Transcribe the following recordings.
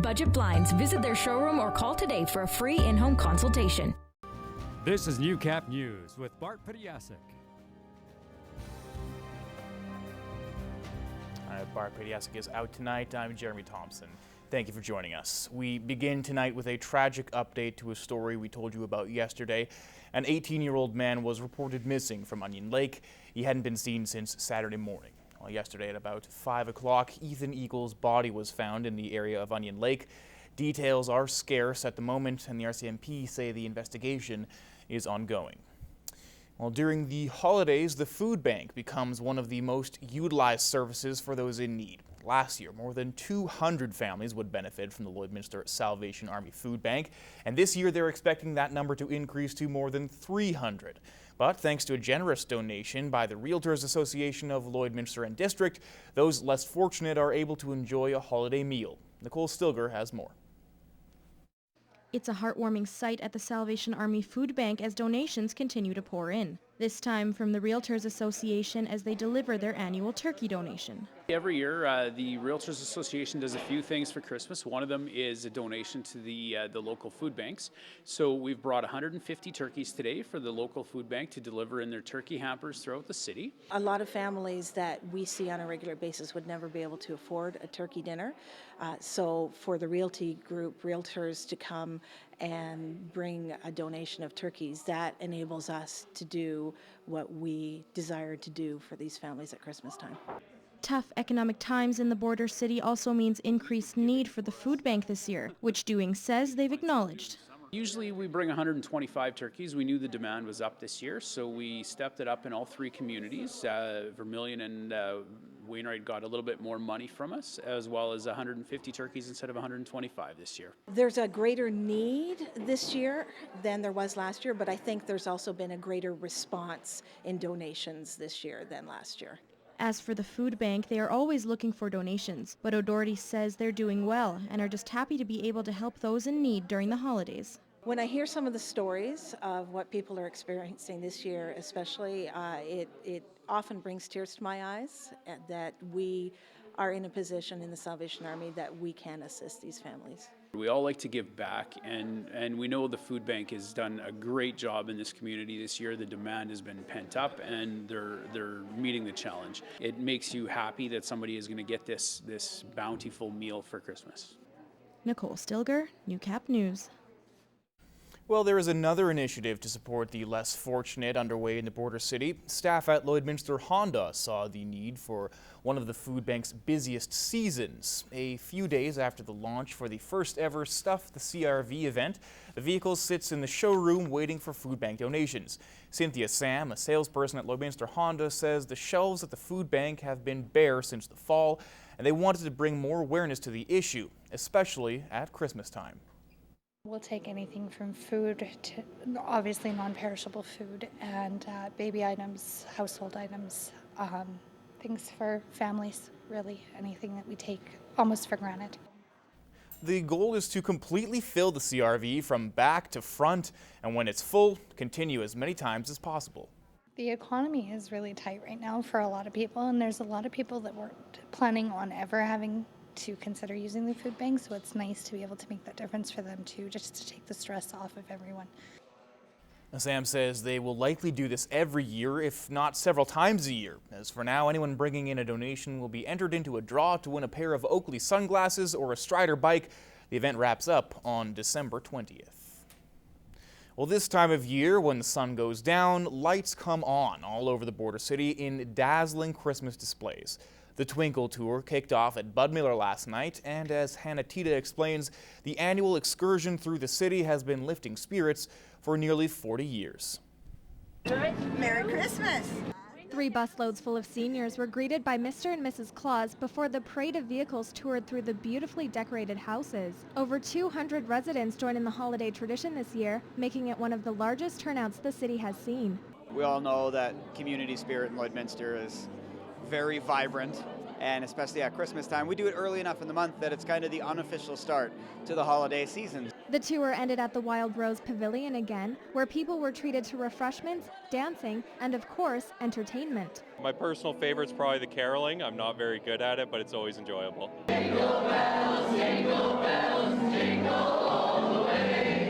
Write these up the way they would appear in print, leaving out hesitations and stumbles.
Budget Blinds. Visit their showroom or call today for a free in-home consultation. This is Newcap News with Bart Pediasic. Bart Pediasic is out tonight. I'm Jeremy Thompson. Thank you for joining us. We begin tonight with a tragic update to a story we told you about yesterday. An 18-year-old man was reported missing from Onion Lake. He hadn't been seen since Saturday morning. Well, yesterday at about 5 o'clock, Ethan Eagle's body was found in the area of Onion Lake. Details are scarce at the moment, and the RCMP say the investigation is ongoing. Well, during the holidays, the food bank becomes one of the most utilized services for those in need. Last year, more than 200 families would benefit from the Lloydminster Salvation Army Food Bank, and this year they're expecting that number to increase to more than 300. But thanks to a generous donation by the Realtors Association of Lloydminster and District, those less fortunate are able to enjoy a holiday meal. Nicole Stilger has more. It's a heartwarming sight at the Salvation Army Food Bank as donations continue to pour in. This time from the Realtors Association as they deliver their annual turkey donation. Every year, the Realtors Association does a few things for Christmas. One of them is a donation to the local food banks. So we've brought 150 turkeys today for the local food bank to deliver in their turkey hampers throughout the city. A lot of families that we see on a regular basis would never be able to afford a turkey dinner. So for the Realty Group, Realtors to come and bring a donation of turkeys, that enables us to do what we desire to do for these families at Christmas time. Tough economic times in the border city also means increased need for the food bank this year, which Doing says they've acknowledged. Usually we bring 125 turkeys. We knew the demand was up this year, so we stepped it up in all three communities. Vermilion and Wainwright got a little bit more money from us, as well as 150 turkeys instead of 125 this year. There's a greater need this year than there was last year, but I think there's also been a greater response in donations this year than last year. As for the food bank, they are always looking for donations, but O'Doherty says they're doing well and are just happy to be able to help those in need during the holidays. When I hear some of the stories of what people are experiencing this year, especially, it often brings tears to my eyes that we are in a position in the Salvation Army that we can assist these families. We all like to give back, and we know the food bank has done a great job in this community this year. The demand has been pent up, and they're meeting the challenge. It makes you happy that somebody is going to get this bountiful meal for Christmas. Nicole Stilger, Newcap News. Well, there is another initiative to support the less fortunate underway in the border city. Staff at Lloydminster Honda saw the need for one of the food bank's busiest seasons. A few days after the launch for the first ever Stuff the CRV event, the vehicle sits in the showroom waiting for food bank donations. Cynthia Sam, a salesperson at Lloydminster Honda, says the shelves at the food bank have been bare since the fall, and they wanted to bring more awareness to the issue, especially at Christmas time. We'll take anything from food to obviously non-perishable food and baby items, household items, things for families, really anything that we take almost for granted. The goal is to completely fill the CRV from back to front, and when it's full, continue as many times as possible. The economy is really tight right now for a lot of people, and there's a lot of people that weren't planning on ever having to consider using the food bank, so it's nice to be able to make that difference for them too, just to take the stress off of everyone. Sam says they will likely do this every year, if not several times a year. As for now, anyone bringing in a donation will be entered into a draw to win a pair of Oakley sunglasses or a Strider bike. The event wraps up on December 20th. Well, this time of year, when the sun goes down, lights come on all over the border city in dazzling Christmas displays. The Twinkle Tour kicked off at Bud Miller last night, and as Hannah Tita explains, the annual excursion through the city has been lifting spirits for nearly 40 years. Merry Christmas! 3 busloads full of seniors were greeted by Mr. and Mrs. Claus before the parade of vehicles toured through the beautifully decorated houses. Over 200 residents joined in the holiday tradition this year, making it one of the largest turnouts the city has seen. We all know that community spirit in Lloydminster is very vibrant, and especially at Christmas time. We do it early enough in the month that it's kind of the unofficial start to the holiday season. The tour ended at the Wild Rose Pavilion again, where people were treated to refreshments, dancing, and of course, entertainment. My personal favorite is probably the caroling. I'm not very good at it, but it's always enjoyable.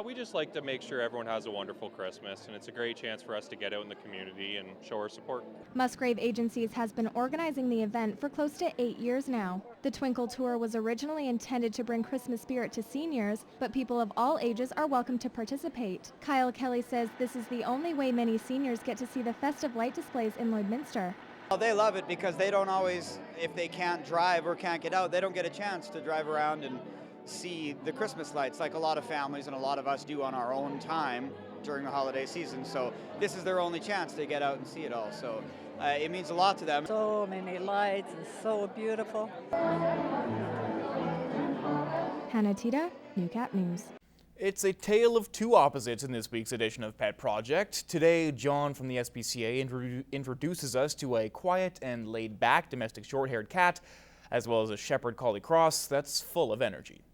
We just like to make sure everyone has a wonderful Christmas, and it's a great chance for us to get out in the community and show our support. Musgrave Agencies has been organizing the event for close to 8 years now. The Twinkle Tour was originally intended to bring Christmas spirit to seniors, but people of all ages are welcome to participate. Kyle Kelly says this is the only way many seniors get to see the festive light displays in Lloydminster. Well, they love it because they don't always, if they can't drive or can't get out, they don't get a chance to drive around and see the Christmas lights like a lot of families and a lot of us do on our own time during the holiday season. So this is their only chance to get out and see it all. So it means a lot to them. So many lights and so beautiful. Hannah Tita, Newcap News. It's a tale of two opposites in this week's edition of Pet Project. Today, John from the SPCA introduces us to a quiet and laid-back domestic short-haired cat, as well as a Shepherd Collie Cross that's full of energy.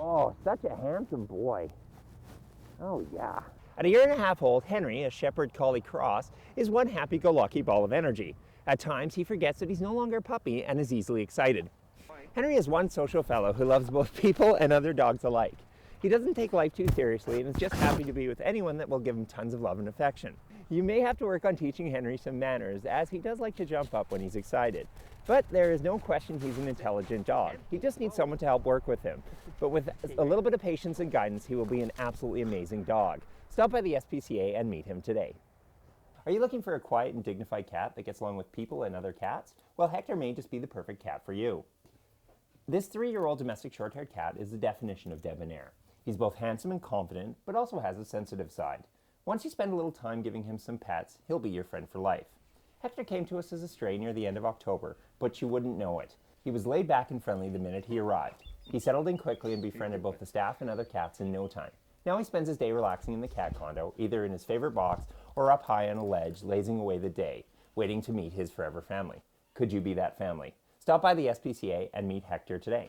Oh, such a handsome boy. Oh, yeah. At a 1.5 year old, Henry, a Shepherd Collie Cross, is one happy-go-lucky ball of energy. At times, he forgets that he's no longer a puppy and is easily excited. Henry is one social fellow who loves both people and other dogs alike. He doesn't take life too seriously and is just happy to be with anyone that will give him tons of love and affection. You may have to work on teaching Henry some manners, as he does like to jump up when he's excited. But there is no question he's an intelligent dog. He just needs someone to help work with him. But with a little bit of patience and guidance, he will be an absolutely amazing dog. Stop by the SPCA and meet him today. Are you looking for a quiet and dignified cat that gets along with people and other cats? Well, Hector may just be the perfect cat for you. This 3-year-old domestic short-haired cat is the definition of debonair. He's both handsome and confident, but also has a sensitive side. Once you spend a little time giving him some pets, he'll be your friend for life. Hector came to us as a stray near the end of October, but you wouldn't know it. He was laid back and friendly the minute he arrived. He settled in quickly and befriended both the staff and other cats in no time. Now he spends his day relaxing in the cat condo, either in his favorite box or up high on a ledge, lazing away the day, waiting to meet his forever family. Could you be that family? Stop by the SPCA and meet Hector today.